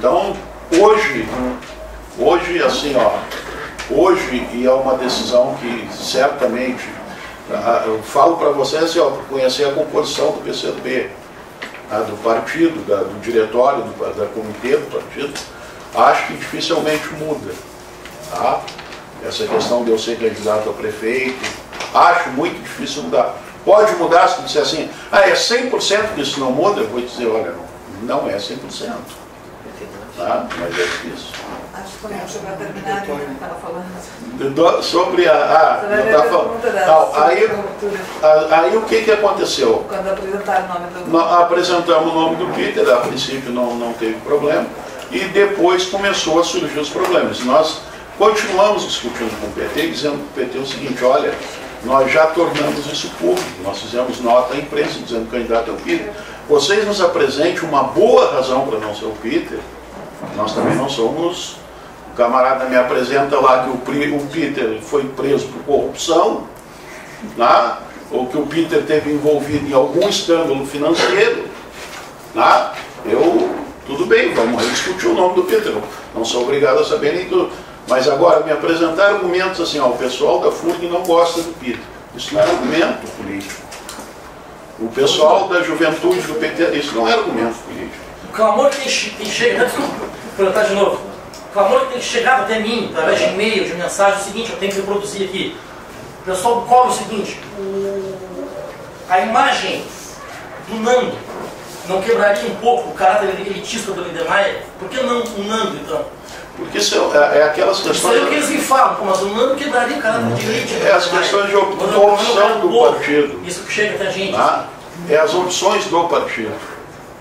Então, hoje assim, ó, hoje, e é uma decisão que certamente, eu falo para vocês, assim, ó, por conhecer a composição do PCdoB, do partido, do diretório, da comitê do partido, acho que dificilmente muda. Tá? Essa questão de eu ser candidato a prefeito, acho muito difícil mudar. Pode mudar se disser assim, é 100% que isso não muda, eu vou dizer, olha, não é 100%. Tá? Mas é difícil. Acho que foi sobre a terminar, que estava falando. Sobre aí o que aconteceu? Quando apresentaram o nome do... Apresentamos o nome do Peter, a princípio não teve problema, e depois começou a surgir os problemas. Nós continuamos discutindo com o PT, dizendo para o PT o seguinte, olha, nós já tornamos isso público, nós fizemos nota à imprensa dizendo que o candidato é o Peter. Vocês nos apresentem uma boa razão para não ser o Peter, nós também não somos... O camarada me apresenta lá que o Peter foi preso por corrupção, né? Ou que o Peter teve envolvido em algum escândalo financeiro, né? Tudo bem, vamos rediscutir o nome do Peter, não sou obrigado a saber nem tudo. Mas agora, me apresentar argumentos assim, ó, o pessoal da FURG não gosta do Peter. Isso não é argumento político. O pessoal da juventude do PT, isso não é argumento político. O clamor que chega, desculpa, perguntar de novo. O clamor que tem chegado até mim, através de e-mail, de mensagem, é o seguinte, eu tenho que reproduzir aqui. O pessoal cobra o seguinte, a imagem do Nando não quebraria um pouco o caráter elitista do Lindemeyer? Por que não o Nando, então? Porque isso é aquelas questões... Isso é o que eles me falam, mas o Nando quebraria o caráter de elite. É as questões de opção do partido. Isso que chega até a gente. É as opções do partido.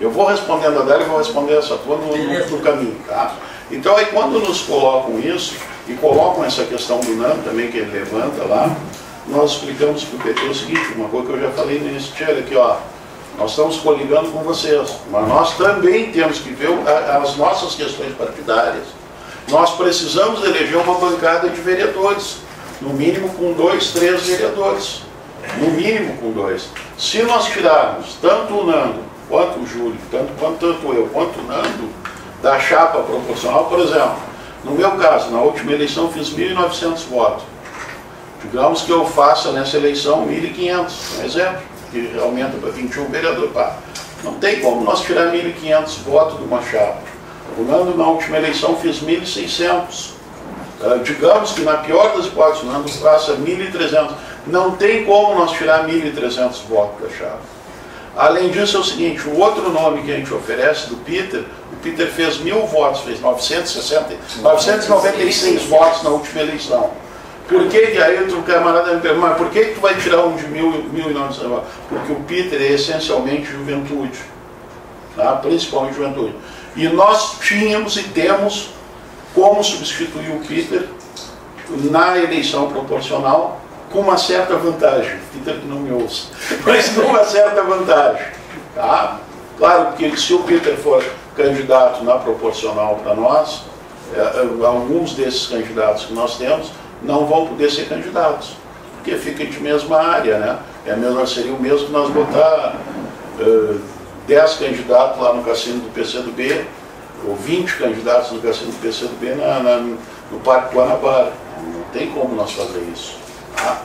Eu vou respondendo a dela e vou responder essa tua no caminho. Tá? Então aí quando nos colocam isso, e colocam essa questão do Nando também, que ele levanta lá, nós explicamos para o PT o seguinte, uma coisa que eu já falei no início, olha aqui, ó, nós estamos coligando com vocês, mas nós também temos que ver as nossas questões partidárias. Nós precisamos eleger uma bancada de vereadores, no mínimo com 2, 3 vereadores, no mínimo com 2. Se nós tirarmos tanto o Nando, quanto o Júlio, tanto eu, quanto o Nando, da chapa proporcional, por exemplo, no meu caso, na última eleição fiz 1.900 votos. Digamos que eu faça nessa eleição 1.500, um exemplo, que aumenta para 21 vereadores. Não tem como nós tirar 1.500 votos de uma chapa. O Nando, na última eleição, fiz 1.600. Digamos que, na pior das hipóteses, o Nando faça 1.300. Não tem como nós tirar 1.300 votos da chapa. Além disso, é o seguinte, o outro nome que a gente oferece do Peter, o Peter fez 1.000 votos, fez 996 votos na última eleição. Por que, aí outro camarada me pergunta, mas por que tu vai tirar um de 1.900 votos? Porque o Peter é essencialmente juventude, tá? Principalmente juventude. E nós tínhamos e temos como substituir o Peter na eleição proporcional com uma certa vantagem. Peter que não me ouça, mas com uma certa vantagem. Tá? Claro que se o Peter for candidato na proporcional para nós, alguns desses candidatos que nós temos não vão poder ser candidatos, porque fica de mesma área, né? Seria o mesmo que nós botar 10 candidatos lá no cassino do PCdoB, ou 20 candidatos no cassino do PCdoB no Parque Guanabara. Não tem como nós fazer isso. Tá?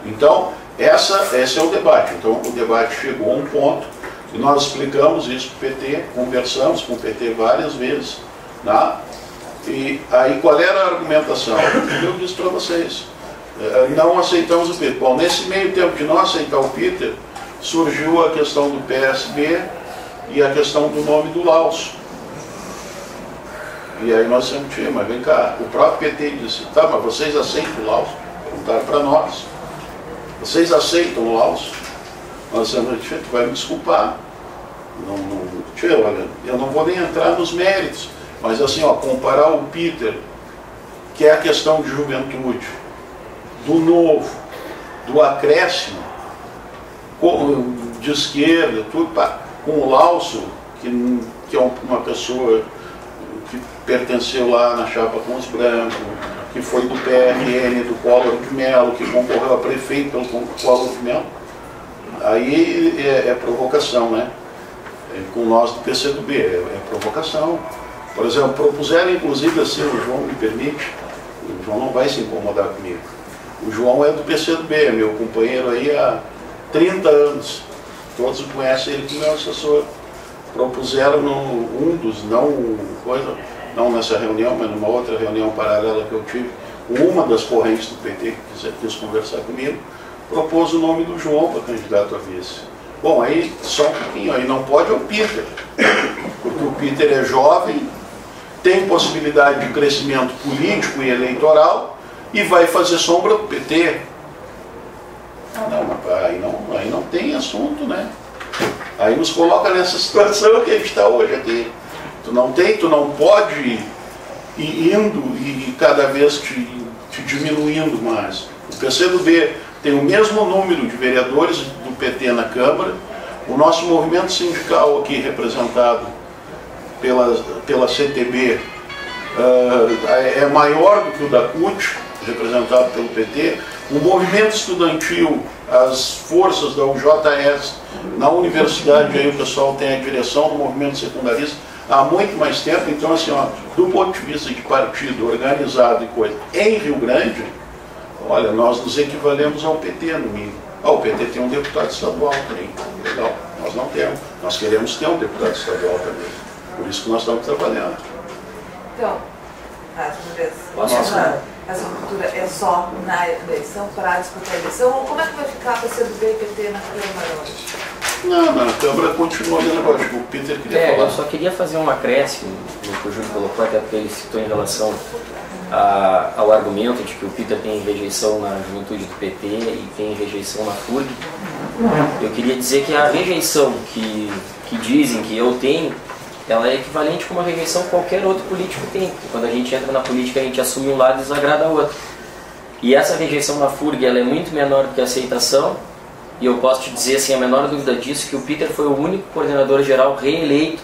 Então, esse é o debate. Então, o debate chegou a um ponto e nós explicamos isso para o PT, conversamos com o PT várias vezes. Tá? E aí, qual era a argumentação? Eu disse para vocês, não aceitamos o Peter. Bom, nesse meio tempo de não aceitar o Peter, surgiu a questão do PSB e a questão do nome do Lauso. E aí nós dissemos, mas vem cá, o próprio PT disse, tá, mas vocês aceitam o Lauso? Perguntaram para nós. Vocês aceitam o Lauso? Nós dissemos, tu vai me desculpar. Olha, eu não vou nem entrar nos méritos. Mas assim, ó, comparar o Peter, que é a questão de juventude, do novo, do acréscimo, de esquerda, tudo, com o Lauso, que é uma pessoa que pertenceu lá na chapa com os brancos, que foi do PRN, do Collor de Mello, que concorreu a prefeito pelo Collor de Mello, aí é provocação, né? Com nós do PCdoB, é provocação. Por exemplo, propuseram inclusive assim, o João me permite, o João não vai se incomodar comigo. O João é do PCdoB, é meu companheiro aí há 30 anos. Todos conhecem ele como meu assessor. Propuseram não nessa reunião, mas numa outra reunião paralela que eu tive, uma das correntes do PT que quis conversar comigo, propôs o nome do João para candidato a vice. Bom, aí só um pouquinho, aí não pode é o Peter, porque o Peter é jovem, tem possibilidade de crescimento político e eleitoral e vai fazer sombra do PT. Não, aí não tem assunto, né? Aí nos coloca nessa situação que a gente está hoje aqui. Tu não pode ir indo e cada vez te diminuindo mais. O PCdoB tem o mesmo número de vereadores do PT na Câmara. O nosso movimento sindical aqui representado pela CTB é maior do que o da CUT, representado pelo PT. O movimento estudantil, as forças da UJS na universidade, aí o pessoal tem a direção do movimento secundarista há muito mais tempo. Então, assim, ó, do ponto de vista de partido organizado e coisa, em Rio Grande, olha, nós nos equivalemos ao PT no mínimo. O PT tem um deputado estadual também, legal, nós não temos. Nós queremos ter um deputado estadual também. Por isso que nós estamos trabalhando. Então, essa cultura é só na eleição, para disputar a eleição, ou como é que vai ficar para ser do PT na Câmara hoje? Não, na Câmara continua mesmo agora. O Peter queria falar. Eu só queria fazer um acréscimo no que o Júlio colocou, até porque ele citou em relação ao argumento de que o Peter tem rejeição na juventude do PT e tem rejeição na FURG. Eu queria dizer que a rejeição que dizem que eu tenho, ela é equivalente com uma rejeição que qualquer outro político tem. Porque quando a gente entra na política, a gente assume um lado e desagrada o outro. E essa rejeição na FURG, ela é muito menor do que a aceitação. E eu posso te dizer, sem a menor dúvida disso, que o Peter foi o único coordenador geral reeleito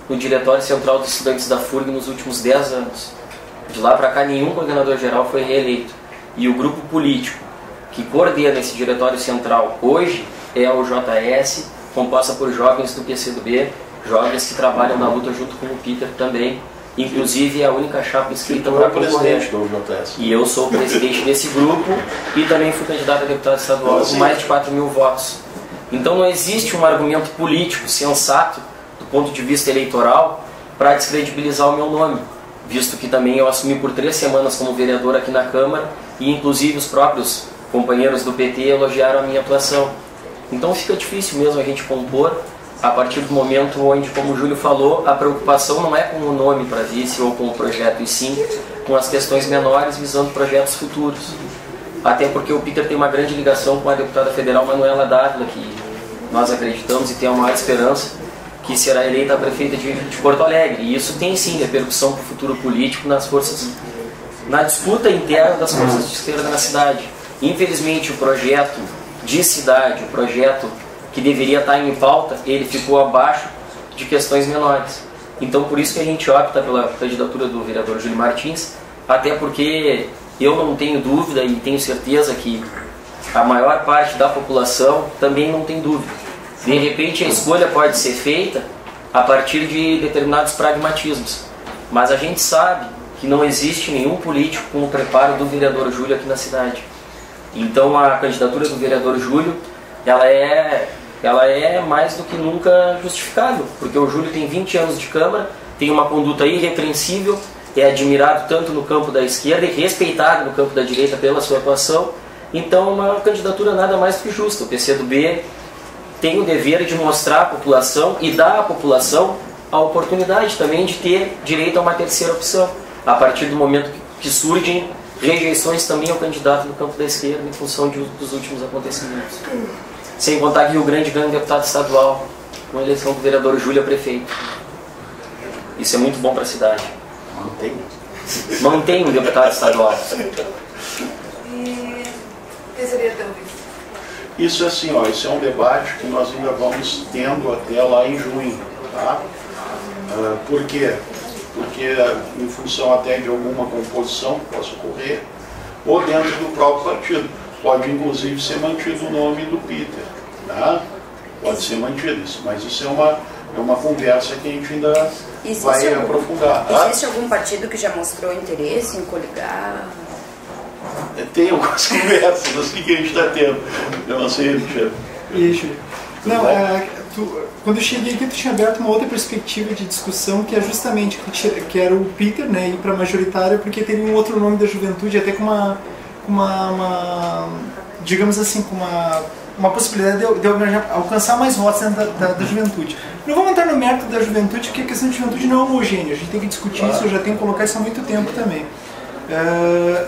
no Diretório Central dos Estudantes da FURG nos últimos 10 anos. De lá para cá, nenhum coordenador geral foi reeleito. E o grupo político que coordena esse Diretório Central hoje é a UJS, composta por jovens do PCdoB, jovens que trabalham na luta junto com o Peter também. Inclusive é a única chapa inscrita para concorrer. E eu sou o presidente desse grupo e também fui candidato a deputado estadual com mais de 4.000 votos. Então não existe um argumento político sensato, do ponto de vista eleitoral, para descredibilizar o meu nome, visto que também eu assumi por 3 semanas como vereador aqui na Câmara e inclusive os próprios companheiros do PT elogiaram a minha atuação. Então fica difícil mesmo a gente compor a partir do momento onde, como o Júlio falou, a preocupação não é com o nome para vice ou com o projeto, e sim com as questões menores visando projetos futuros. Até porque o Peter tem uma grande ligação com a deputada federal Manuela Dávila, que nós acreditamos e temos a maior esperança que será eleita a prefeita de Porto Alegre. E isso tem sim repercussão para o futuro político na disputa interna das forças de esquerda na cidade. Infelizmente o projeto de cidade, o projeto que deveria estar em pauta, ele ficou abaixo de questões menores. Então por isso que a gente opta pela candidatura do vereador Júlio Martins, até porque eu não tenho dúvida e tenho certeza que a maior parte da população também não tem dúvida. De repente a escolha pode ser feita a partir de determinados pragmatismos, mas a gente sabe que não existe nenhum político com o preparo do vereador Júlio aqui na cidade. Então a candidatura do vereador Júlio, ela é mais do que nunca justificável, porque o Júlio tem 20 anos de Câmara, tem uma conduta irrepreensível, é admirado tanto no campo da esquerda e respeitado no campo da direita pela sua atuação. Então uma candidatura nada mais do que justa. O PCdoB tem o dever de mostrar à população e dar à população a oportunidade também de ter direito a uma terceira opção, a partir do momento que surgem rejeições também ao candidato no campo da esquerda em função dos últimos acontecimentos. Sem contar que Rio Grande ganha um deputado estadual com a eleição do vereador Júlio a prefeito. Isso é muito bom para a cidade. Mantém um deputado estadual. E quem seria teu vice? Isso é assim, ó, isso é um debate que nós ainda vamos tendo até lá em junho, tá? Por quê? Porque em função até de alguma composição que possa ocorrer, ou dentro do próprio partido. Pode inclusive ser mantido o nome do Peter, tá? Pode ser mantido isso, mas isso é uma conversa que a gente ainda vai aprofundar. Tá? Existe algum partido que já mostrou interesse em coligar? Tem algumas conversas assim que a gente está tendo. Eu não sei, Michel. Isso. Não, quando eu cheguei aqui, tu tinha aberto uma outra perspectiva de discussão, que é justamente que era o Peter, né, ir para a majoritária, porque teria um outro nome da juventude, até com uma digamos assim, com uma possibilidade de alcançar mais votos dentro da juventude. Não vamos entrar no mérito da juventude, porque a questão de juventude não é homogênea, a gente tem que discutir isso, eu já tenho que colocar isso há muito tempo também.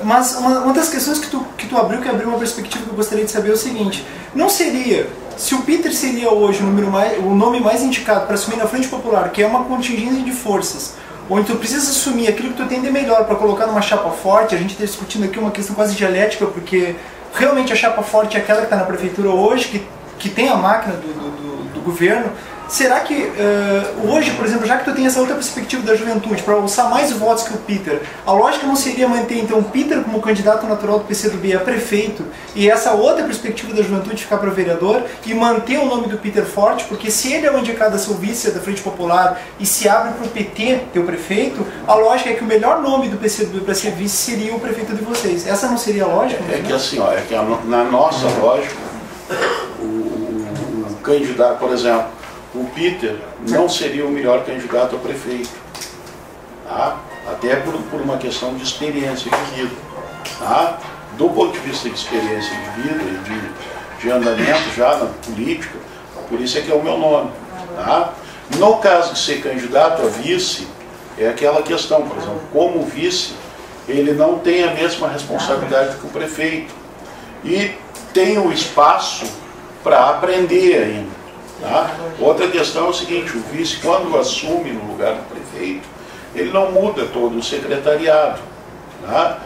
Mas uma das questões que tu abriu, uma perspectiva que eu gostaria de saber é o seguinte: não seria, se o Peter seria hoje o nome mais indicado para assumir na Frente Popular, que é uma contingência de forças, onde tu precisa assumir aquilo que tu tem de melhor para colocar numa chapa forte, a gente está discutindo aqui uma questão quase dialética, porque realmente a chapa forte é aquela que está na prefeitura hoje, que tem a máquina do governo. Será que hoje, por exemplo, já que tu tem essa outra perspectiva da juventude, para alçar mais votos que o Peter, a lógica não seria manter então o Peter como candidato natural do PCdoB a prefeito e essa outra perspectiva da juventude ficar para vereador e manter o nome do Peter forte, porque se ele é o indicado a ser o vice da Frente Popular e se abre para o PT ter o prefeito, a lógica é que o melhor nome do PCdoB para ser vice seria o prefeito de vocês. Essa não seria a lógica? É que assim, ó, na nossa lógica, o candidato, por exemplo, o Peter não seria o melhor candidato a prefeito, tá? Até por uma questão de experiência de vida. Tá? Do ponto de vista de experiência de vida e de andamento já na política, por isso é que é o meu nome. Tá? No caso de ser candidato a vice, é aquela questão, por exemplo, como vice, ele não tem a mesma responsabilidade que o prefeito e tem o espaço para aprender ainda. Tá? Outra questão é o seguinte: o vice, quando assume no lugar do prefeito, ele não muda todo o secretariado. Tá?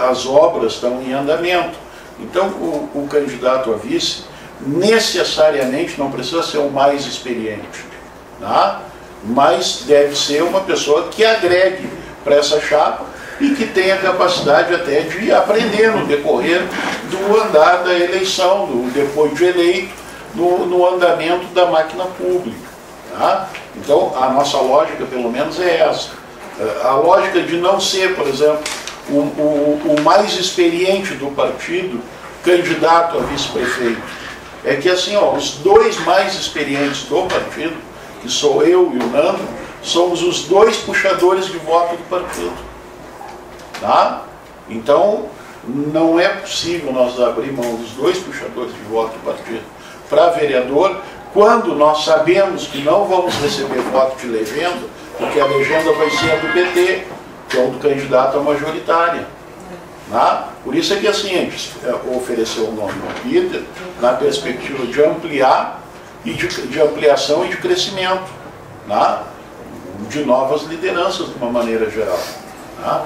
As obras estão em andamento. Então, o candidato a vice necessariamente não precisa ser o mais experiente, tá? Mas deve ser uma pessoa que agregue para essa chapa e que tenha capacidade até de aprender no decorrer do andar da eleição, depois de eleito, no andamento da máquina pública. Tá? Então, a nossa lógica, pelo menos, é essa. A lógica de não ser, por exemplo, o mais experiente do partido candidato a vice-prefeito. É que, assim, ó, os dois mais experientes do partido, que sou eu e o Nando, somos os dois puxadores de voto do partido. Tá? Então, não é possível nós abrir mão dos dois puxadores de voto do partido para vereador, quando nós sabemos que não vamos receber voto de legenda, porque a legenda vai ser a do PT, que é o do candidato à majoritária. Tá? Por isso é que assim, a gente ofereceu o nome do Peter na perspectiva de ampliar e de ampliação e de crescimento, tá? De novas lideranças de uma maneira geral. Tá?